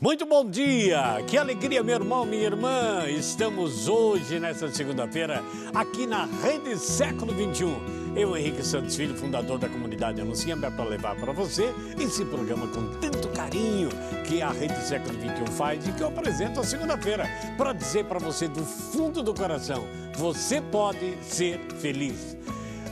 Muito bom dia, que alegria, meu irmão, minha irmã. Estamos hoje, nessa segunda-feira, aqui na Rede Século XXI. Eu, Henrique Santos Filho, fundador da comunidade Anunciando, para levar para você esse programa com tanto carinho que a Rede Século XXI faz e que eu apresento a segunda-feira para dizer para você do fundo do coração, você pode ser feliz.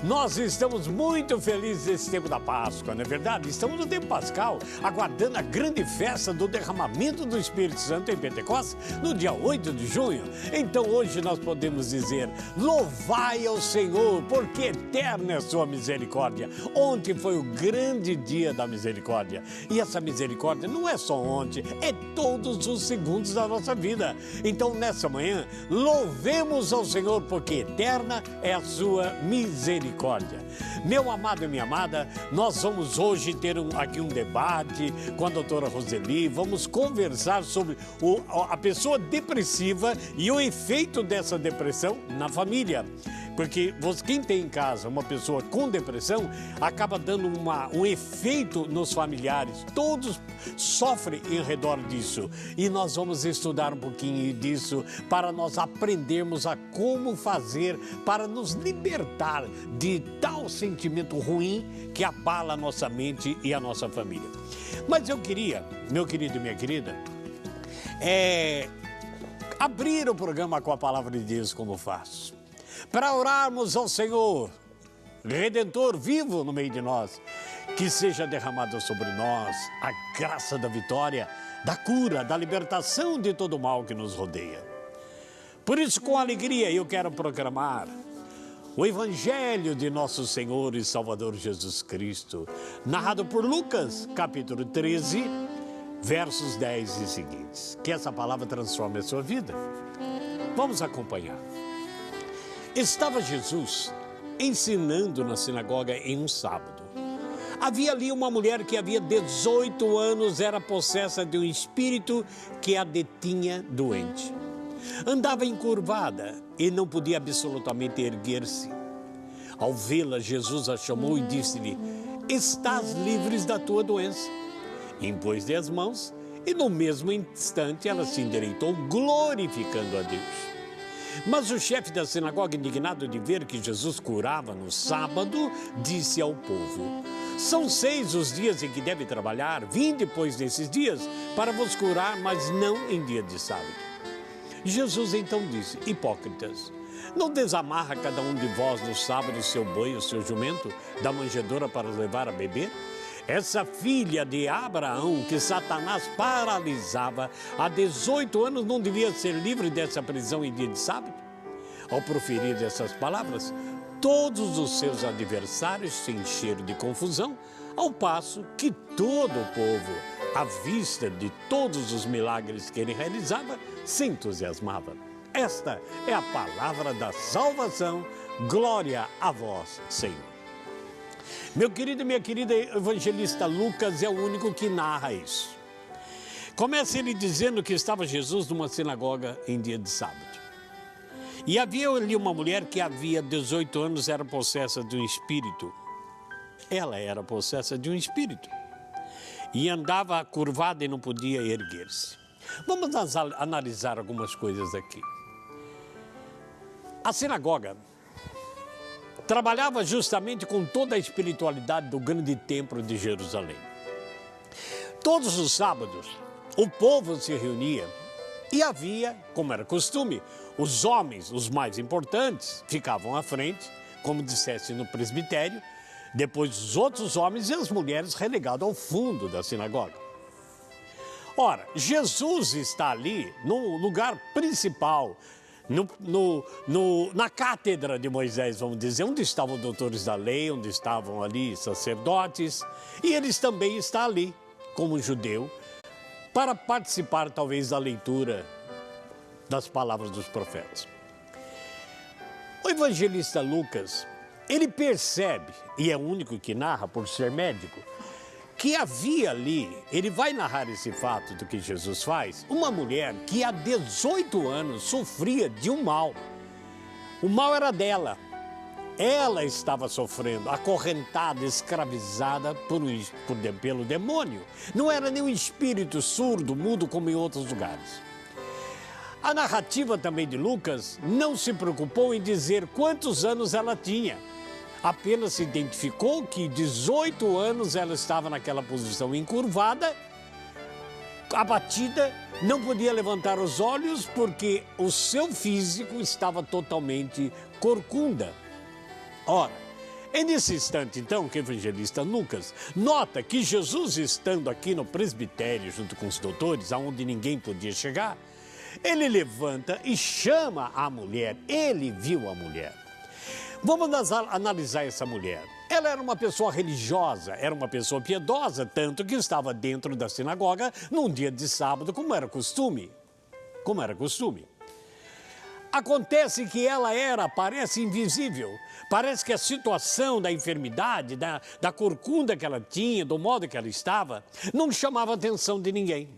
Nós estamos muito felizes nesse tempo da Páscoa, não é verdade? Estamos no tempo pascal, aguardando a grande festa do derramamento do Espírito Santo em Pentecostes, no dia 8 de junho. Então hoje nós podemos dizer, louvai ao Senhor, porque eterna é a sua misericórdia. Ontem foi o grande dia da misericórdia. E essa misericórdia não é só ontem, é todos os segundos da nossa vida. Então nessa manhã, louvemos ao Senhor, porque eterna é a sua misericórdia. Meu amado e minha amada, nós vamos hoje ter aqui um debate com a doutora Roseli, vamos conversar sobre a pessoa depressiva e o efeito dessa depressão na família. Porque quem tem em casa uma pessoa com depressão, acaba dando um efeito nos familiares. Todos sofrem em redor disso. E nós vamos estudar um pouquinho disso para nós aprendermos a como fazer para nos libertar de tal sentimento ruim que abala a nossa mente e a nossa família. Mas eu queria, meu querido e minha querida, abrir o programa com a palavra de Deus como faço. Para orarmos ao Senhor, Redentor vivo no meio de nós, que seja derramado sobre nós a graça da vitória, da cura, da libertação de todo o mal que nos rodeia. Por isso, com alegria, eu quero proclamar o Evangelho de nosso Senhor e Salvador Jesus Cristo, narrado por Lucas, capítulo 13, versos 10 e seguintes. Que essa palavra transforme a sua vida. Vamos acompanhar. Estava Jesus ensinando na sinagoga em um sábado. Havia ali uma mulher que havia 18 anos era possessa de um espírito que a detinha doente. Andava encurvada e não podia absolutamente erguer-se. Ao vê-la, Jesus a chamou e disse-lhe, estás livre da tua doença. Impôs-lhe as mãos e no mesmo instante ela se endireitou, glorificando a Deus. Mas o chefe da sinagoga, indignado de ver que Jesus curava no sábado, disse ao povo, são 6 os dias em que deve trabalhar, vim depois desses dias para vos curar, mas não em dia de sábado. Jesus então disse, hipócritas, não desamarra cada um de vós no sábado o seu boi, o seu jumento, da manjedoura para levar a beber? Essa filha de Abraão que Satanás paralisava há 18 anos não devia ser livre dessa prisão em dia de sábado? Ao proferir essas palavras, todos os seus adversários se encheram de confusão, ao passo que todo o povo, à vista de todos os milagres que ele realizava, se entusiasmava. Esta é a palavra da salvação. Glória a vós, Senhor. Meu querido e minha querida, evangelista Lucas é o único que narra isso. Começa ele dizendo que estava Jesus numa sinagoga em dia de sábado. E havia ali uma mulher que havia 18 anos, era possessa de um espírito. Ela era possessa de um espírito. E andava curvada e não podia erguer-se. Vamos analisar algumas coisas aqui. A sinagoga trabalhava justamente com toda a espiritualidade do grande templo de Jerusalém. Todos os sábados, o povo se reunia e havia, como era costume, os homens, os mais importantes, ficavam à frente, como dissesse no presbitério, depois os outros homens e as mulheres relegados ao fundo da sinagoga. Ora, Jesus está ali no lugar principal, na cátedra de Moisés, vamos dizer, onde estavam doutores da lei, onde estavam ali sacerdotes, e eles também estão ali, como judeu, para participar talvez da leitura das palavras dos profetas. O evangelista Lucas, ele percebe, e é o único que narra por ser médico, que havia ali, ele vai narrar esse fato do que Jesus faz, uma mulher que há 18 anos sofria de um mal. O mal era dela. ela estava sofrendo, acorrentada, escravizada pelo demônio. Não era nenhum espírito surdo, mudo, como em outros lugares. A narrativa também de Lucas não se preocupou em dizer quantos anos ela tinha. Apenas se identificou que 18 anos ela estava naquela posição encurvada, abatida, não podia levantar os olhos porque o seu físico estava totalmente corcunda. Ora, é nesse instante, então, que o evangelista Lucas nota que Jesus, estando aqui no presbitério junto com os doutores, aonde ninguém podia chegar, ele levanta e chama a mulher. Ele viu a mulher. Vamos analisar essa mulher. Ela era uma pessoa religiosa, era uma pessoa piedosa, tanto que estava dentro da sinagoga num dia de sábado, como era costume. Acontece que ela parece invisível. Parece que a situação da enfermidade, da corcunda que ela tinha, do modo que ela estava, não chamava a atenção de ninguém.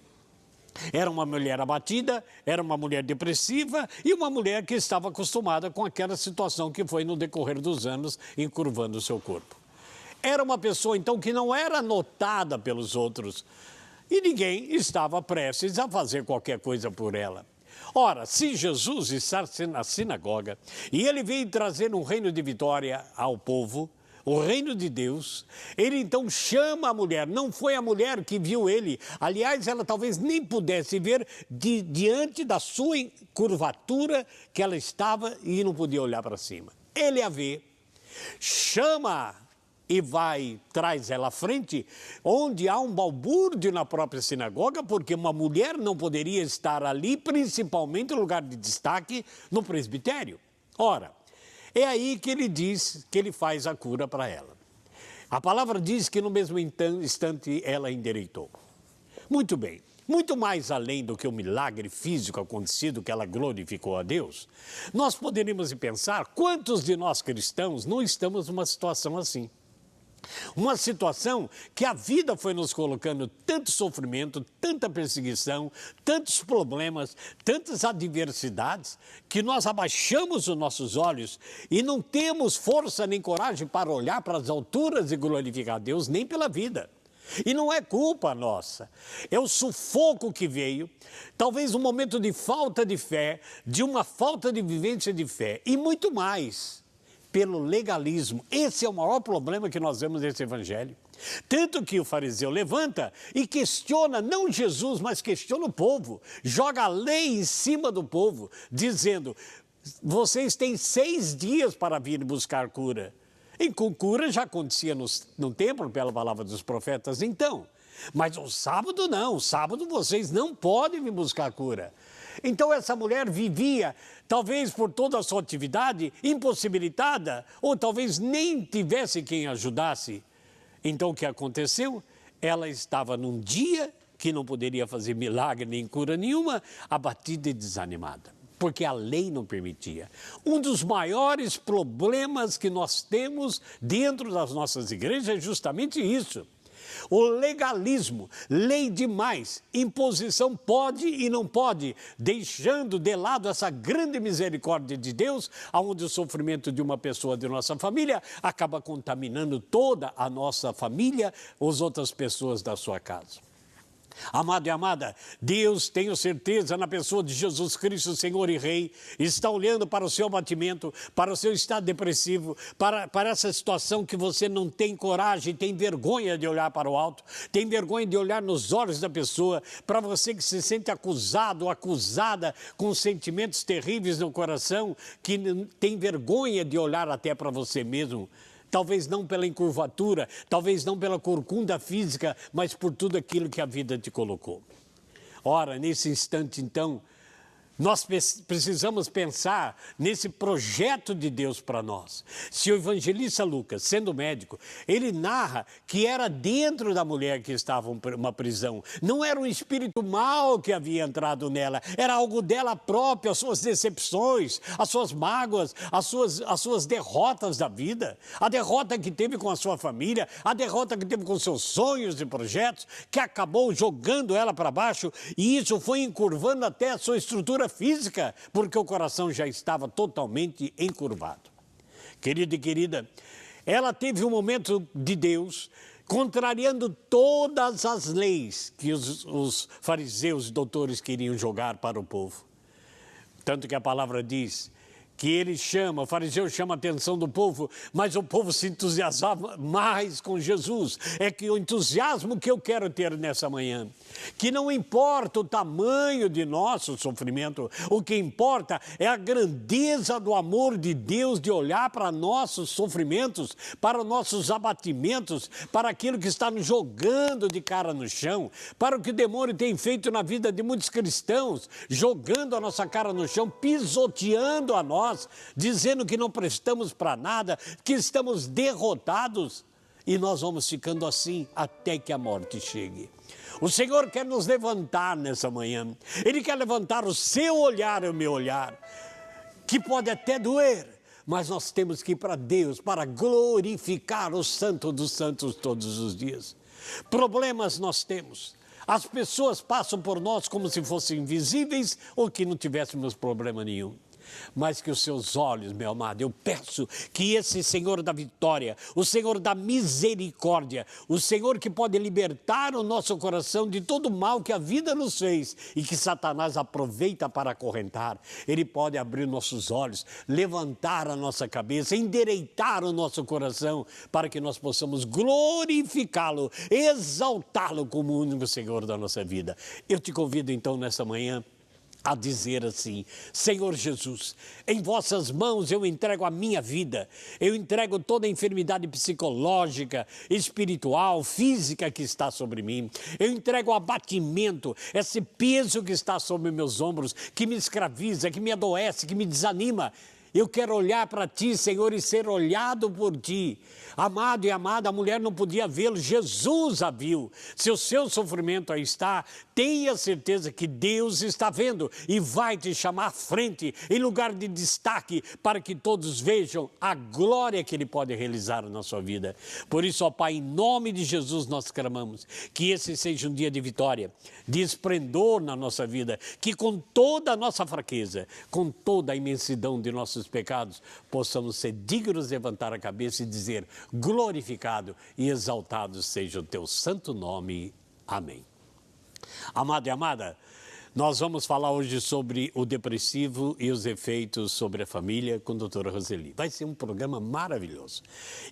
Era uma mulher abatida, era uma mulher depressiva e uma mulher que estava acostumada com aquela situação que foi no decorrer dos anos encurvando o seu corpo. Era uma pessoa, então, que não era notada pelos outros e ninguém estava prestes a fazer qualquer coisa por ela. Ora, se Jesus está na sinagoga e ele veio trazer um reino de vitória ao povo, o reino de Deus, ele então chama a mulher. Não foi a mulher que viu ele. Aliás, ela talvez nem pudesse ver diante da sua curvatura que ela estava e não podia olhar para cima. Ele a vê, chama e traz ela à frente, onde há um balbúrdio na própria sinagoga, porque uma mulher não poderia estar ali, principalmente no lugar de destaque, no presbitério. Ora, é aí que ele diz que ele faz a cura para ela. A palavra diz que no mesmo instante ela endireitou. Muito bem, muito mais além do que o milagre físico acontecido que ela glorificou a Deus, nós poderíamos pensar quantos de nós cristãos não estamos numa situação assim. Uma situação que a vida foi nos colocando tanto sofrimento, tanta perseguição, tantos problemas, tantas adversidades, que nós abaixamos os nossos olhos e não temos força nem coragem para olhar para as alturas e glorificar a Deus, nem pela vida. E não é culpa nossa, é o sufoco que veio, talvez um momento de falta de fé, de uma falta de vivência de fé e muito mais. Pelo legalismo. Esse é o maior problema que nós vemos nesse evangelho. Tanto que o fariseu levanta e questiona, não Jesus, mas questiona o povo. Joga a lei em cima do povo, dizendo, vocês têm 6 dias para vir buscar cura. E com cura já acontecia no templo, pela palavra dos profetas, então. Mas o sábado não, o sábado vocês não podem vir buscar cura. Então essa mulher vivia, talvez por toda a sua atividade, impossibilitada, ou talvez nem tivesse quem ajudasse. Então o que aconteceu? Ela estava num dia que não poderia fazer milagre nem cura nenhuma, abatida e desanimada, porque a lei não permitia. Um dos maiores problemas que nós temos dentro das nossas igrejas é justamente isso. O legalismo, lei demais, imposição pode e não pode, deixando de lado essa grande misericórdia de Deus, onde o sofrimento de uma pessoa de nossa família acaba contaminando toda a nossa família, as outras pessoas da sua casa. Amado e amada, Deus, tenho certeza, na pessoa de Jesus Cristo, Senhor e Rei, está olhando para o seu abatimento, para o seu estado depressivo, para essa situação que você não tem coragem, tem vergonha de olhar para o alto, tem vergonha de olhar nos olhos da pessoa, para você que se sente acusado ou acusada com sentimentos terríveis no coração, que tem vergonha de olhar até para você mesmo. Talvez não pela encurvatura, talvez não pela corcunda física, mas por tudo aquilo que a vida te colocou. Ora, nesse instante, então, nós precisamos pensar nesse projeto de Deus para nós. Se o evangelista Lucas, sendo médico, ele narra que era dentro da mulher que estava uma prisão. Não era um espírito mau que havia entrado nela, era algo dela própria, as suas decepções, as suas mágoas, as suas derrotas da vida. A derrota que teve com a sua família, a derrota que teve com seus sonhos e projetos, que acabou jogando ela para baixo e isso foi encurvando até a sua estrutura física, porque o coração já estava totalmente encurvado. querido e querida, ela teve um momento de Deus, contrariando todas as leis que os fariseus e doutores queriam jogar para o povo. Tanto que a palavra diz que ele chama, o fariseu chama a atenção do povo, mas o povo se entusiasmava mais com Jesus. É que o entusiasmo que eu quero ter nessa manhã, que não importa o tamanho de nosso sofrimento, o que importa é a grandeza do amor de Deus de olhar para nossos sofrimentos, para nossos abatimentos, para aquilo que está nos jogando de cara no chão, para o que o demônio tem feito na vida de muitos cristãos, jogando a nossa cara no chão, pisoteando a nós, dizendo que não prestamos para nada, que estamos derrotados, e nós vamos ficando assim até que a morte chegue. O Senhor quer nos levantar nessa manhã. Ele quer levantar o seu olhar e o meu olhar, que pode até doer, mas nós temos que ir para Deus para glorificar o Santo dos Santos todos os dias. Problemas nós temos. As pessoas passam por nós como se fossem invisíveis ou que não tivéssemos problema nenhum. Mas que os seus olhos, meu amado, eu peço que esse Senhor da vitória, o Senhor da misericórdia, o Senhor que pode libertar o nosso coração de todo o mal que a vida nos fez e que Satanás aproveita para acorrentar, ele pode abrir nossos olhos, levantar a nossa cabeça, endireitar o nosso coração para que nós possamos glorificá-lo, exaltá-lo como o único Senhor da nossa vida. Eu te convido então nessa manhã a dizer assim: Senhor Jesus, em vossas mãos eu entrego a minha vida, eu entrego toda a enfermidade psicológica, espiritual, física que está sobre mim, eu entrego o abatimento, esse peso que está sobre meus ombros, que me escraviza, que me adoece, que me desanima. Eu quero olhar para Ti, Senhor, e ser olhado por Ti. Amado e amada, a mulher não podia vê-lo, Jesus a viu. Se o seu sofrimento aí está, tenha certeza que Deus está vendo e vai te chamar à frente, em lugar de destaque, para que todos vejam a glória que Ele pode realizar na sua vida. Por isso, ó Pai, em nome de Jesus nós clamamos, que esse seja um dia de vitória, de esplendor na nossa vida, que com toda a nossa fraqueza, com toda a imensidão de nossos pecados, possamos ser dignos de levantar a cabeça e dizer: glorificado e exaltado seja o teu santo nome. Amém. Amado e amada, nós vamos falar hoje sobre o depressivo e os efeitos sobre a família com a doutora Roseli. Vai ser um programa maravilhoso.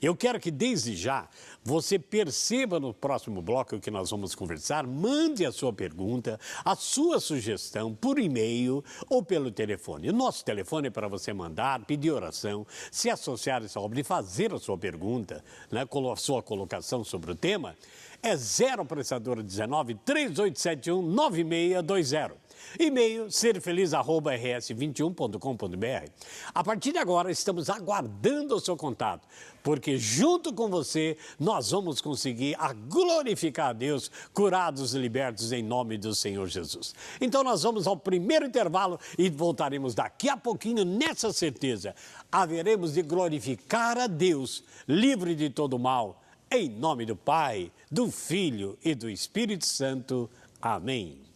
Eu quero que desde já você perceba no próximo bloco que nós vamos conversar, mande a sua pergunta, a sua sugestão por e-mail ou pelo telefone. O nosso telefone é para você mandar, pedir oração, se associar a essa obra e fazer a sua pergunta, né, com a sua colocação sobre o tema. É 0 operadora 19 3871 9620. E-mail serfeliz@rs21.com.br. A partir de agora estamos aguardando o seu contato, porque junto com você nós vamos conseguir glorificar a Deus, curados e libertos em nome do Senhor Jesus. Então nós vamos ao primeiro intervalo e voltaremos daqui a pouquinho nessa certeza. Haveremos de glorificar a Deus, livre de todo mal, em nome do Pai, do Filho e do Espírito Santo. Amém.